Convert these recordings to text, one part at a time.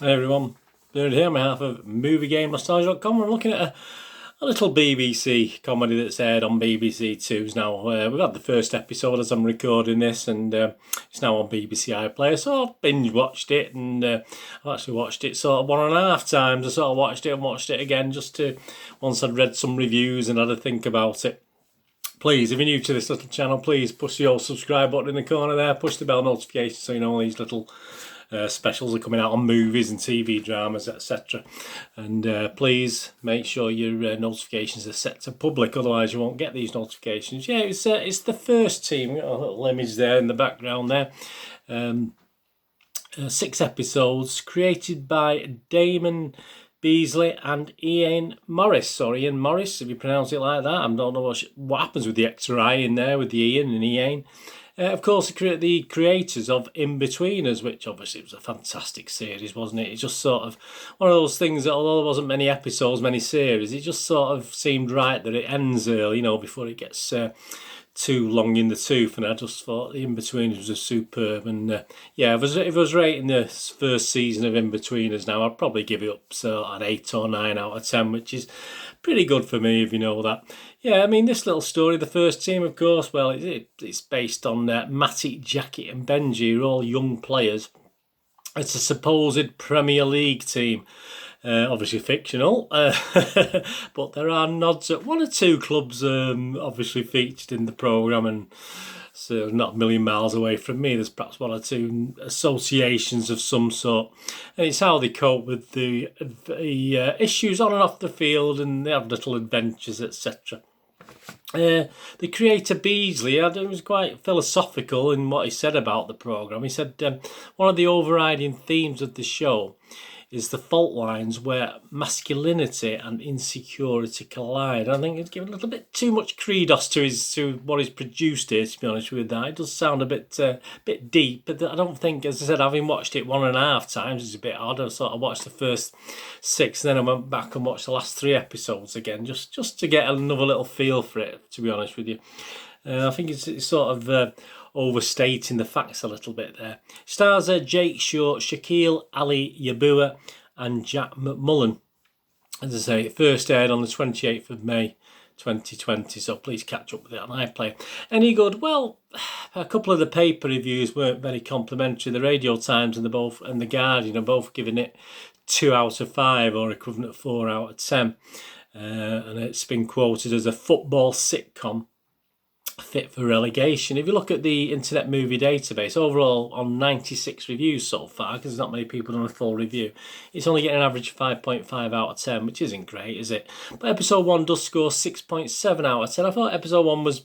Hey everyone, Bernard here on behalf of MovieGameNostalgia.com. We're looking at a little BBC comedy that's aired on BBC Twos now. We've had the first episode as I'm recording this, and it's now on BBC iPlayer. So I've binge watched it, and I've actually watched it sort of 1.5 times. I sort of watched it and watched it again just to, once I'd read some reviews and had a think about it. Please, if you're new to this little channel, please push the old subscribe button in the corner there, push the bell notification so you know all these little specials are coming out on movies and TV dramas, etc. And please make sure your notifications are set to public, otherwise you won't get these notifications. Yeah, it's the first team. Got a little image there in the background there. 6 episodes created by Damon Beasley and Ian Morris, if you pronounce it like that. I don't know what happens with the extra I in there with the Ian and Ian. Of course, the creators of In-Betweeners, which obviously was a fantastic series, wasn't it? It's just sort of one of those things that, although there wasn't many episodes, many series, it just sort of seemed right that it ends early, you know, before it gets too long in the tooth. And I just thought the In-Betweeners was superb. And yeah, if I was rating the first season of In-Betweeners now, I'd probably give it up an 8 or 9 out of 10, which is pretty good for me, if you know that. Yeah, I mean, this little story, the first team, of course, well, it's based on Matty, Jackie and Benji, who are all young players. It's a supposed Premier League team, obviously fictional, but there are nods at 1 or 2 clubs obviously featured in the programme, and so not a million miles away from me. There's perhaps 1 or 2 associations of some sort, and it's how they cope with the issues on and off the field, and they have little adventures, etc. The creator Beasley, I think, was quite philosophical in what he said about the programme. He said one of the overriding themes of the show is the fault lines where masculinity and insecurity collide. I think it's given a little bit too much credos to what he's produced here, to be honest with that. It does sound a bit deep, but I don't think, as I said, having watched it 1.5 times is a bit odd. I sort of watched the first 6, and then I went back and watched the last 3 episodes again, just to get another little feel for it, to be honest with you. I think it's sort of overstating the facts a little bit there. Stars Jake Short, Shaquille Ali Yabua and Jack McMullen. As I say, it first aired on the 28th of May 2020, so please catch up with it on iPlayer. Any good? Well, a couple of the paper reviews weren't very complimentary. The Radio Times and the Guardian are both giving it 2 out of 5, or equivalent 4 out of 10. And it's been quoted as a football sitcom fit for relegation. If you look at the Internet Movie Database, overall on 96 reviews so far, because there's not many people done a full review, it's only getting an average 5.5 out of 10, which isn't great, is it? But episode 1 does score 6.7 out of 10. I thought episode 1 was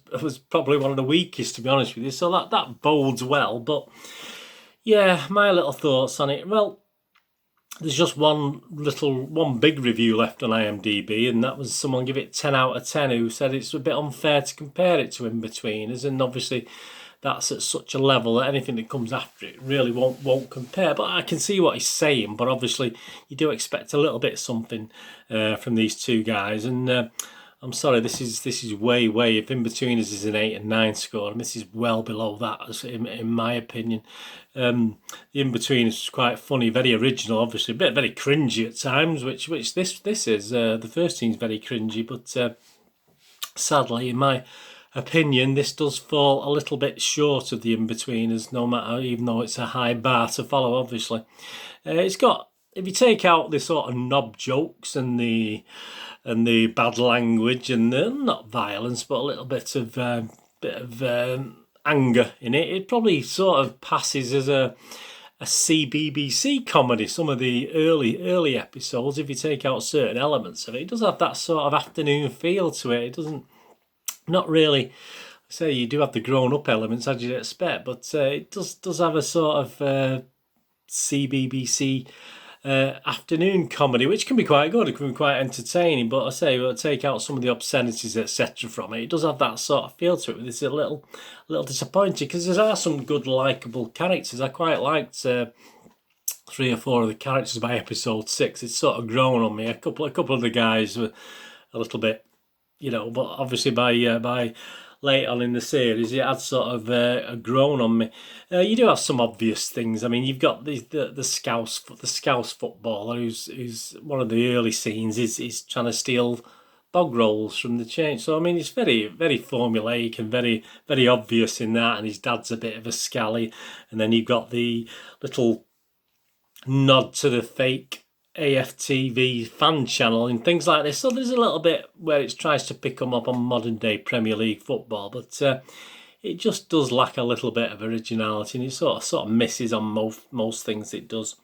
probably one of the weakest, to be honest with you, so that bodes well. But yeah, my little thoughts on it. Well, there's just one big review left on IMDb, and that was someone give it 10 out of 10 who said it's a bit unfair to compare it to In-Betweeners, and obviously that's at such a level that anything that comes after it really won't compare. But I can see what he's saying, but obviously you do expect a little bit something from these 2 guys, and I'm sorry, this is way, if In-Betweeners is an 8 and 9 score, and this is well below that, in my opinion. The In-Betweeners is quite funny, very original, obviously, a bit very cringy at times, which this is. The first team's very cringy, but sadly, in my opinion, this does fall a little bit short of the In-Betweeners, even though it's a high bar to follow, obviously. It's got, if you take out the sort of knob jokes and the bad language and not violence, but a little bit of anger in it, it probably sort of passes as a CBBC comedy. Some of the early episodes, if you take out certain elements of it, it does have that sort of afternoon feel to it. It doesn't, not really. I say you do have the grown-up elements as you'd expect, but it does have a sort of CBBC afternoon comedy, which can be quite good. It can be quite entertaining, but I say we'll take out some of the obscenities, etc. from it. It does have that sort of feel to it. It's a little disappointing because there are some good likable characters. I quite liked 3 or 4 of the characters by episode 6. It's sort of grown on me. A couple of the guys were a little bit, you know, but obviously by late on in the series, it had sort of grown on me. You do have some obvious things. I mean, you've got the Scouse footballer who's one of the early scenes is trying to steal bog rolls from the change. So I mean, it's very formulaic and very obvious in that. And his dad's a bit of a scally, and then you've got the little nod to the fake AFTV fan channel and things like this. So there's a little bit where it tries to pick them up on modern day Premier League football, but it just does lack a little bit of originality, and it sort of misses on most things it does.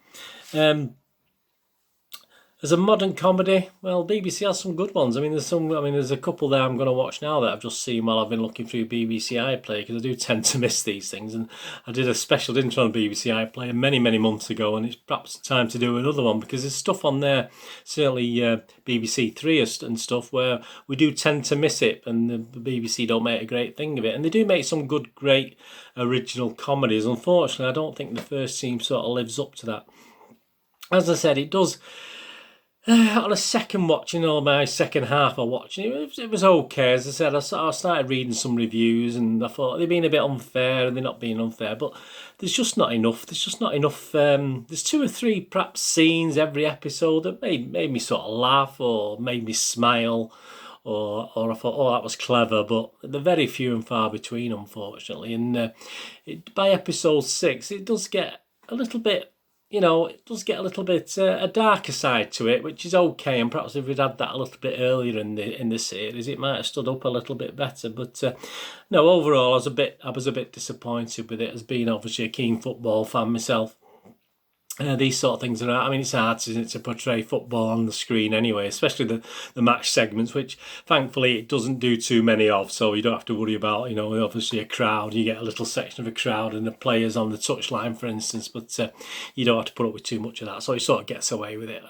As a modern comedy, well, BBC has some good ones. I mean, there's a couple there I'm going to watch now that I've just seen while I've been looking through BBC iPlayer, because I do tend to miss these things. And I did a special intro on BBC iPlayer many months ago, and it's perhaps time to do another one, because there's stuff on there, certainly BBC Three and stuff, where we do tend to miss it, and the BBC don't make a great thing of it. And they do make some good, great original comedies. Unfortunately, I don't think the first team sort of lives up to that. As I said, it does. On a second watching, or my second half of watching, it was okay. As I said, I started reading some reviews, and I thought they're being a bit unfair, and they're not being unfair, but there's just not enough. There's just not enough. There's 2 or 3 perhaps scenes every episode that made me sort of laugh, or made me smile, or I thought, oh, that was clever, but they're very few and far between, unfortunately. And by episode 6, it does get a little bit. It does get a little bit a darker side to it, which is okay. And perhaps if we'd had that a little bit earlier in the series, it might have stood up a little bit better. But no, overall, I was a bit disappointed with it, as being obviously a keen football fan myself. These sort of things are, I mean, it's hard, isn't it, to portray football on the screen anyway, especially the match segments, which thankfully it doesn't do too many of, so you don't have to worry about, obviously a crowd. You get a little section of a crowd and the players on the touchline, for instance, but you don't have to put up with too much of that, so it sort of gets away with it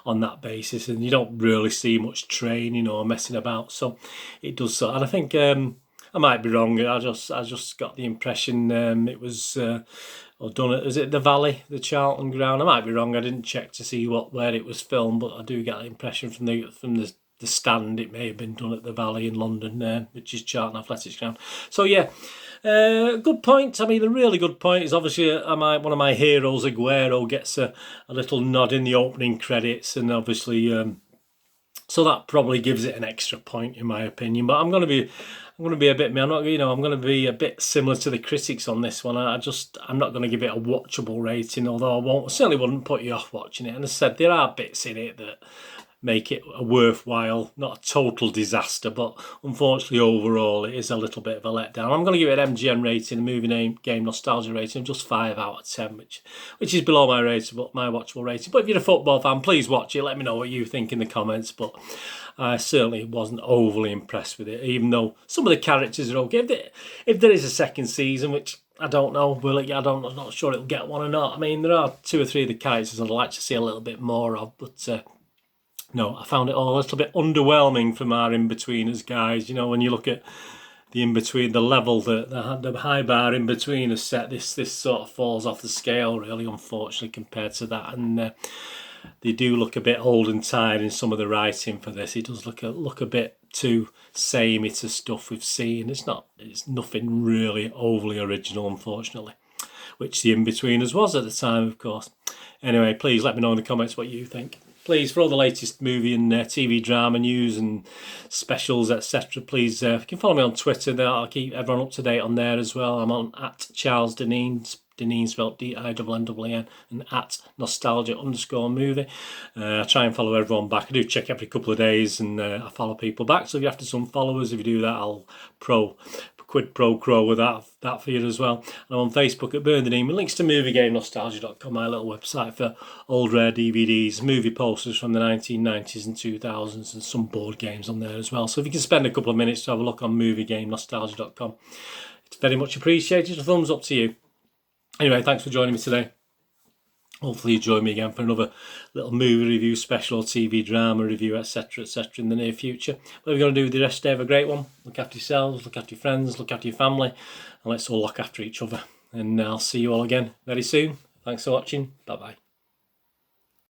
on that basis, and you don't really see much training or messing about, so it does so. And I think I might be wrong. I just got the impression it was or done it. Is it the Valley, the Charlton ground? I might be wrong. I didn't check to see where it was filmed, but I do get the impression from the stand it may have been done at the Valley in London, which is Charlton Athletics ground. So yeah, good point. I mean, a really good point is obviously one of my heroes, Aguero, gets a little nod in the opening credits, and obviously. So that probably gives it an extra point, in my opinion. But I'm going to be a bit. I'm going to be a bit similar to the critics on this one. I'm not going to give it a watchable rating, although certainly wouldn't put you off watching it. And as I said, there are bits in it that make it a worthwhile, not a total disaster, but unfortunately overall it is a little bit of a letdown. I'm going to give it an MGN rating, a movie game nostalgia rating of just 5 out of 10, which is below my watchable rating. But if you're a football fan, please watch it. Let me know what you think in the comments. But I certainly wasn't overly impressed with it, even though some of the characters are okay. If there is a second season, which I don't know, I'm not sure it'll get one or not. I mean, there are 2 or 3 of the characters I'd like to see a little bit more of, but no, I found it all a little bit underwhelming from our in-betweeners, guys. When you look at the in-between, the level, the high bar in-between has set, this sort of falls off the scale, really, unfortunately, compared to that. And they do look a bit old and tired in some of the writing for this. It does look a bit too samey to stuff we've seen. It's nothing really overly original, unfortunately, which the in-betweeners was at the time, of course. Anyway, please let me know in the comments what you think. Please, for all the latest movie and TV drama news and specials, etc., please, you can follow me on Twitter. There, I'll keep everyone up to date on there as well. I'm on @Charles Dineen, Dineen spelled DINNEN, and @nostalgia_movie. I try and follow everyone back. I do check every couple of days, and I follow people back. So if you're after some followers, if you do that, I'll quid pro quo with that for you as well. And I'm on Facebook at Bernardine with links to moviegamenostalgia.com, my little website for old rare DVDs, movie posters from the 1990s and 2000s, and some board games on there as well. So if you can spend a couple of minutes to have a look on moviegamenostalgia.com, it's very much appreciated. A thumbs up to you. Anyway, thanks for joining me today. Hopefully you join me again for another little movie review, special TV drama review, etc., in the near future. What are we going to do with the rest of the day? Have a great one. Look after yourselves, look after your friends, look after your family, and let's all look after each other. And I'll see you all again very soon. Thanks for watching. Bye-bye.